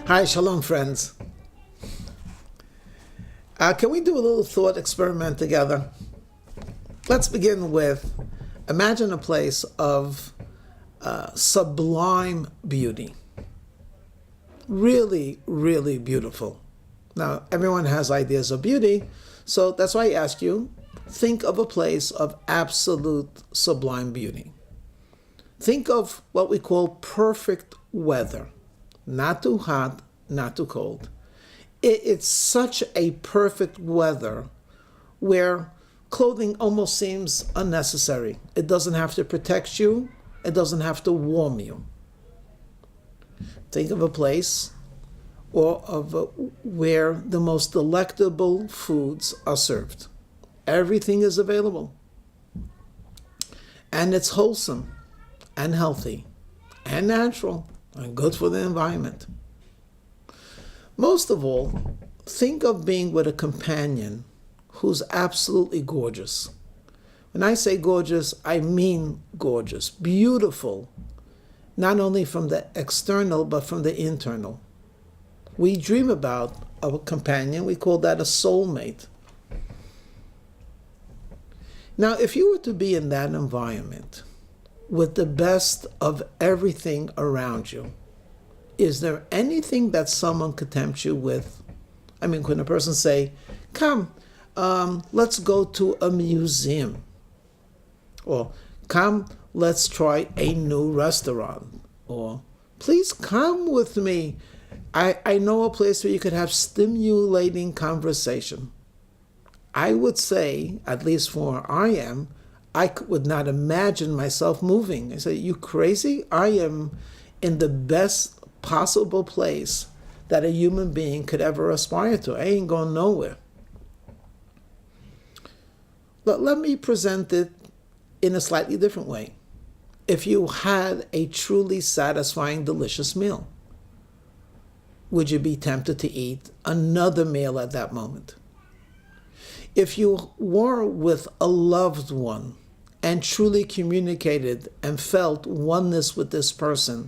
Hi, shalom, friends. Can we do a little thought experiment together? Let's begin with, imagine a place of sublime beauty. Really, really beautiful. Now, everyone has ideas of beauty, so that's why I ask you, think of a place of absolute sublime beauty. Think of what we call perfect weather. Not too hot, not too cold. It's such a perfect weather where clothing almost seems unnecessary. It doesn't have to protect you. It doesn't have to warm you. Think of a place where the most delectable foods are served. Everything is available. And it's wholesome and healthy and natural and good for the environment. Most of all, think of being with a companion who's absolutely gorgeous. When I say gorgeous, I mean gorgeous, beautiful, not only from the external, but from the internal. We dream about a companion, we call that a soulmate. Now, if you were to be in that environment, with the best of everything around you, is there anything that someone could tempt you with? I mean, can a person say, come, let's go to a museum? Or come, let's try a new restaurant? Or please come with me. I know a place where you could have stimulating conversation. I would say, at least for where I am, I would not imagine myself moving. I say, you crazy? I am in the best possible place that a human being could ever aspire to. I ain't going nowhere. But let me present it in a slightly different way. If you had a truly satisfying, delicious meal, would you be tempted to eat another meal at that moment? If you were with a loved one and truly communicated and felt oneness with this person,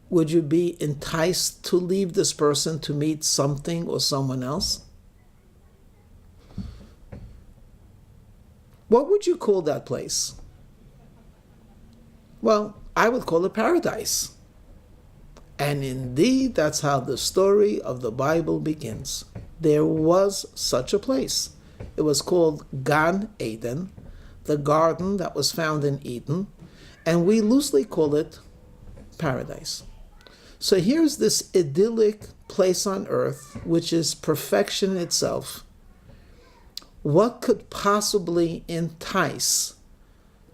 would you be enticed to leave this person to meet something or someone else? What would you call that place? Well, I would call it paradise. And indeed, that's how the story of the Bible begins. There was such a place. It was called Gan Eden, the garden that was found in Eden, and we loosely call it paradise. So here's this idyllic place on earth, which is perfection itself. What could possibly entice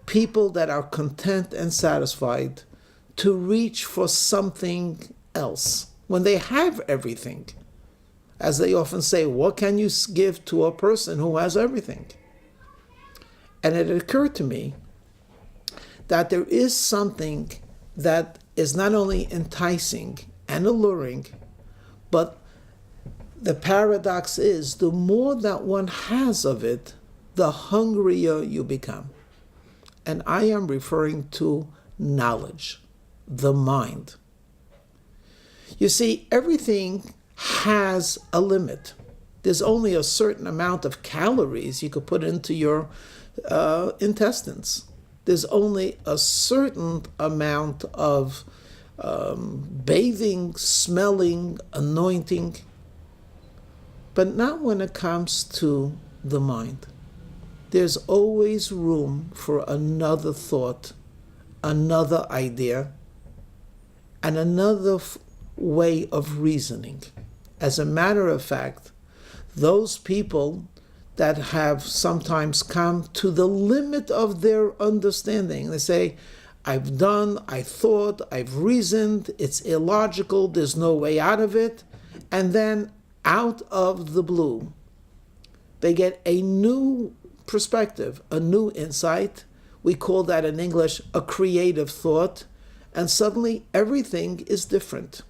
people that are content and satisfied to reach for something else when they have everything? As they often say, what can you give to a person who has everything? And it occurred to me that there is something that is not only enticing and alluring, but the paradox is the more that one has of it, the hungrier you become. And I am referring to knowledge, the mind. You see, everything has a limit. There's only a certain amount of calories you could put into your intestines. There's only a certain amount of bathing, smelling, anointing, but not when it comes to the mind. There's always room for another thought, another idea, and another way of reasoning. As a matter of fact, those people that have sometimes come to the limit of their understanding, they say, I've done, I thought, I've reasoned, it's illogical, there's no way out of it, and then out of the blue, they get a new perspective, a new insight. We call that in English a creative thought, and suddenly everything is different.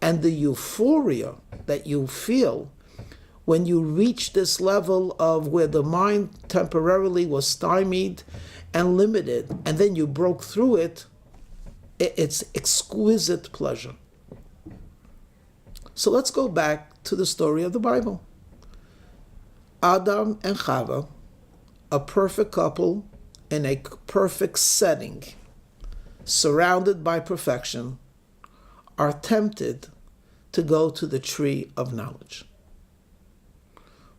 And the euphoria that you feel when you reach this level of where the mind temporarily was stymied and limited, and then you broke through it, it's exquisite pleasure. So let's go back to the story of the Bible. Adam and Chava, a perfect couple in a perfect setting, surrounded by perfection, are tempted to go to the tree of knowledge.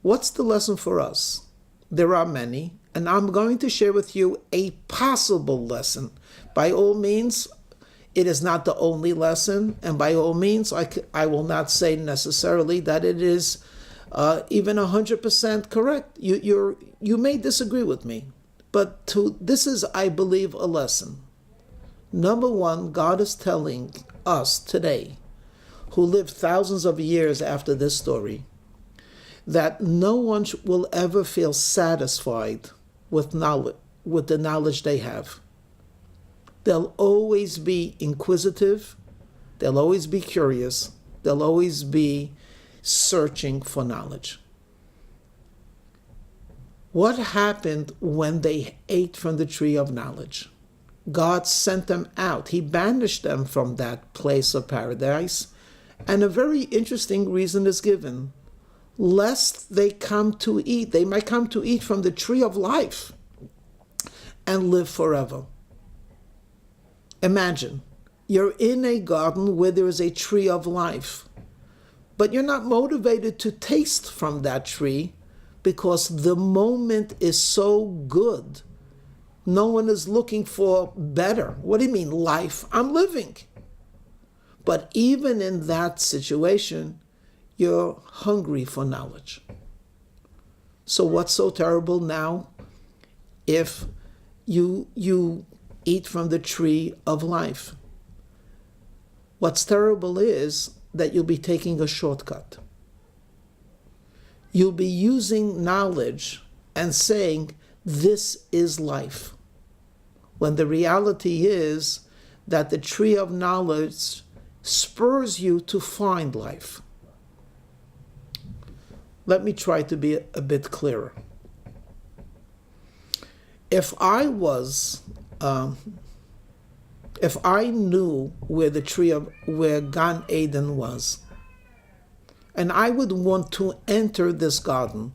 What's the lesson for us? There are many, and I'm going to share with you a possible lesson. By all means, it is not the only lesson, and by all means, I will not say necessarily that it is even 100% correct. You may disagree with me, but this is, I believe, a lesson. Number one, God is telling us today, who lived thousands of years after this story, that no one will ever feel satisfied with knowledge, with the knowledge they have. They'll always be inquisitive, they'll always be curious, they'll always be searching for knowledge. What happened when they ate from the tree of knowledge? God sent them out. He banished them from that place of paradise. And a very interesting reason is given. Lest they come to eat, they might come to eat from the tree of life and live forever. Imagine, you're in a garden where there is a tree of life, but you're not motivated to taste from that tree because the moment is so good. No one is looking for better. What do you mean, life? I'm living. But even in that situation, you're hungry for knowledge. So what's so terrible now if you eat from the tree of life? What's terrible is that you'll be taking a shortcut. You'll be using knowledge and saying, this is life. When the reality is that the tree of knowledge spurs you to find life. Let me try to be a bit clearer. If I knew where Gan Eden was, and I would want to enter this garden,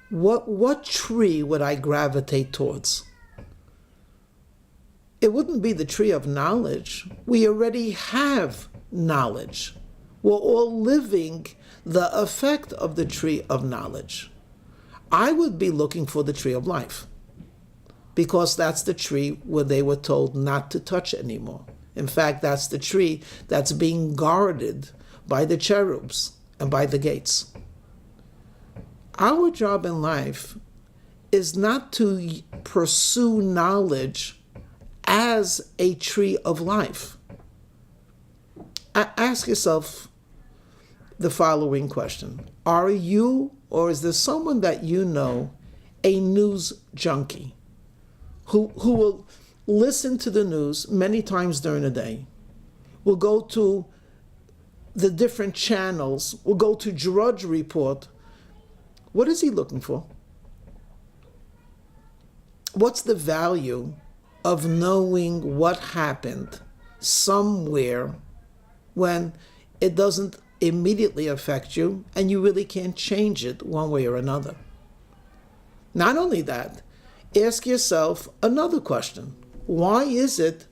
what tree would I gravitate towards? It wouldn't be the tree of knowledge. We already have knowledge. We're all living the effect of the tree of knowledge. I would be looking for the tree of life, because that's the tree where they were told not to touch anymore. In fact, that's the tree that's being guarded by the cherubs and by the gates. Our job in life is not to pursue knowledge as a tree of life. Ask yourself the following question. Are you, or is there someone that you know, a news junkie who will listen to the news many times during the day, will go to the different channels, will go to Drudge Report? What is he looking for? What's the value of knowing what happened somewhere when it doesn't immediately affect you and you really can't change it one way or another? Not only that, ask yourself another question. Why is it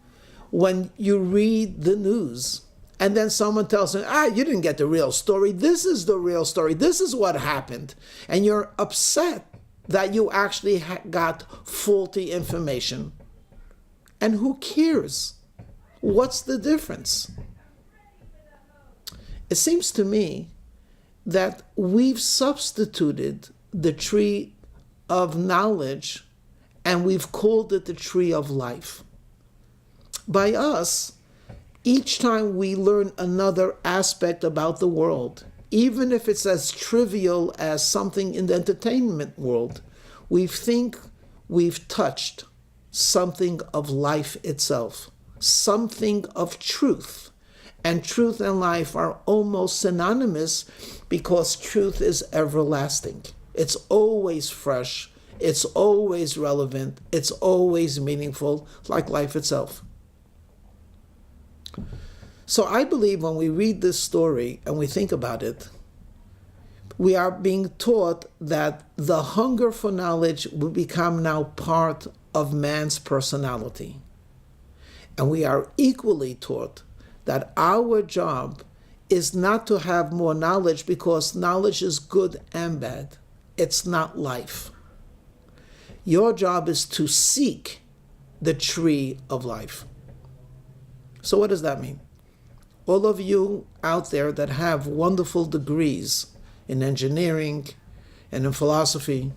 when you read the news and then someone tells you, you didn't get the real story, this is the real story, this is what happened, and you're upset that you actually got faulty information? And who cares? What's the difference? It seems to me that we've substituted the tree of knowledge and we've called it the tree of life. By us, each time we learn another aspect about the world, even if it's as trivial as something in the entertainment world, we think we've touched something of life itself, something of truth. And truth and life are almost synonymous because truth is everlasting. It's always fresh, it's always relevant, it's always meaningful, like life itself. So I believe when we read this story and we think about it, we are being taught that the hunger for knowledge will become now part of man's personality. And we are equally taught that our job is not to have more knowledge, because knowledge is good and bad. It's not life. Your job is to seek the tree of life. So what does that mean? All of you out there that have wonderful degrees in engineering and in philosophy,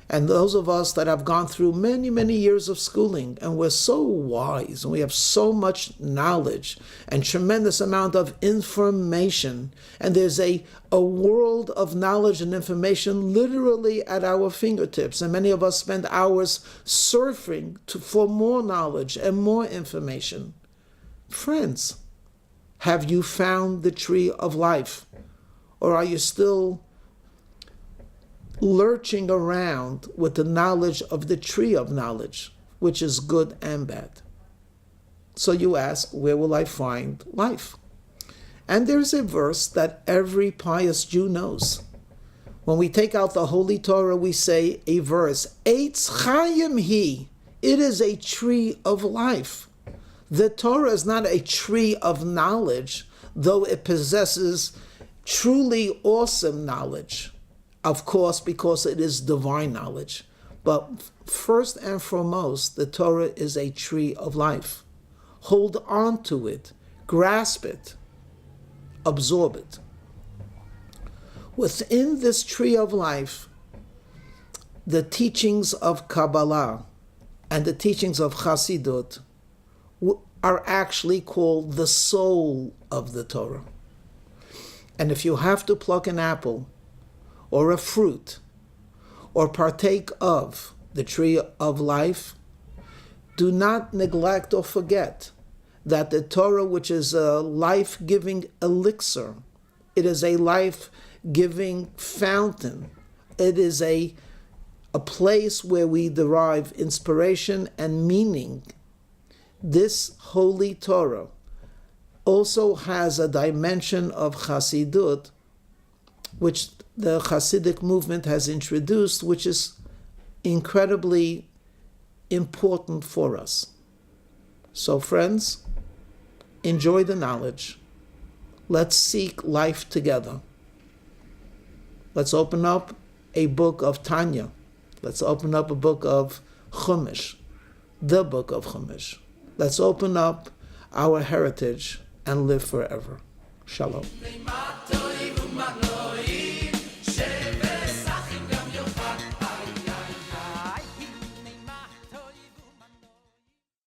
and those of us that have gone through many, many years of schooling, and we're so wise, and we have so much knowledge and tremendous amount of information, and there's a world of knowledge and information literally at our fingertips, and many of us spend hours surfing for more knowledge and more information. Friends, have you found the tree of life? Or are you still lurching around with the knowledge of the tree of knowledge, which is good and bad? So you ask, where will I find life? And there's a verse that every pious Jew knows. When we take out the Holy Torah, we say a verse, Eitz Chayim Hi, it is a tree of life. The Torah is not a tree of knowledge, though it possesses truly awesome knowledge, of course, because it is divine knowledge. But first and foremost, the Torah is a tree of life. Hold on to it, grasp it, absorb it. Within this tree of life, the teachings of Kabbalah and the teachings of Chassidut are actually called the soul of the Torah. And if you have to pluck an apple or a fruit or partake of the tree of life, do not neglect or forget that the Torah, which is a life-giving elixir, it is a life-giving fountain, it is a place where we derive inspiration and meaning. This holy Torah also has a dimension of Chassidut, which the Hasidic movement has introduced, which is incredibly important for us. So friends, enjoy the knowledge. Let's seek life together. Let's open up a book of Tanya. Let's open up a book of Chumash, the book of Chumash. Let's open up our heritage and live forever. Shalom.